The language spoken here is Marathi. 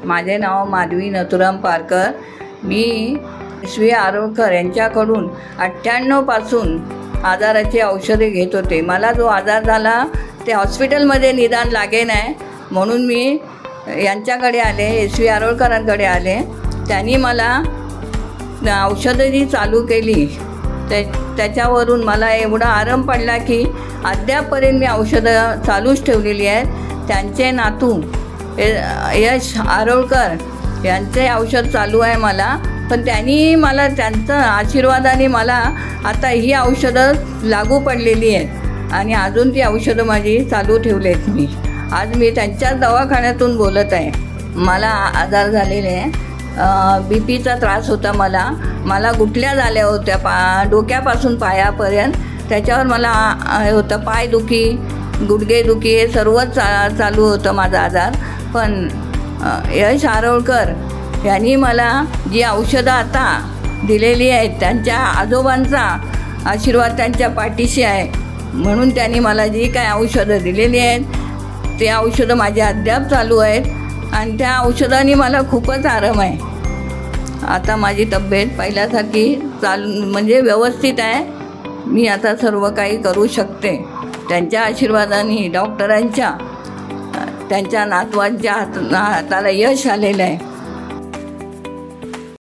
माझे नाव माधवी नथुराम पारकर. मी श्री आरोळकर यांच्याकडून 98 पासून आजाराची औषधे घेत होते. मला जो आजार झाला ते हॉस्पिटलमध्ये निदान लागे नाही म्हणून मी यांच्याकडे आले, श्री आरोळकरांकडे आले. त्यांनी मला औषधं जी चालू केली त्याच्यावरून मला एवढा आराम पडला की अद्यापपर्यंत मी औषधं चालूच ठेवलेली आहेत. त्यांचे नातू यश आरोळकर यांचे औषध चालू आहे मला, पण त्यांनी मला त्यांचं आशीर्वादाने मला आता ही औषधं लागू पडलेली आहेत आणि अजून ती औषधं माझी चालू ठेवली आहेत. आज मी त्यांच्याच दवाखान्यातून बोलत आहे. मला आजार झालेले आहे, BP त्रास होता. मला गुठल्या झाल्या होत्या डोक्यापासून पायापर्यंत. त्याच्यावर मला होतं पायदुखी, गुडघेदुखी, हे सर्वच चालू होतं माझा आजार. पण यश आरोळकर यांनी मला जी औषधं आता दिलेली आहेत त्यांच्या आजोबांचा आशीर्वाद त्यांच्या पाठीशी आहे म्हणून त्यांनी मला जी काय औषधं दिलेली आहेत ते औषधं माझी अद्याप चालू आहेत आणि त्या औषधांनी मला खूपच आराम आहे. आता माझी तब्येत पहिल्यासारखी म्हणजे व्यवस्थित आहे. मी आता सर्व काही करू शकते त्यांच्या आशीर्वादाने, डॉक्टरांच्या, त्यांच्या नातवांच्या हाताला यश आलेलं आहे.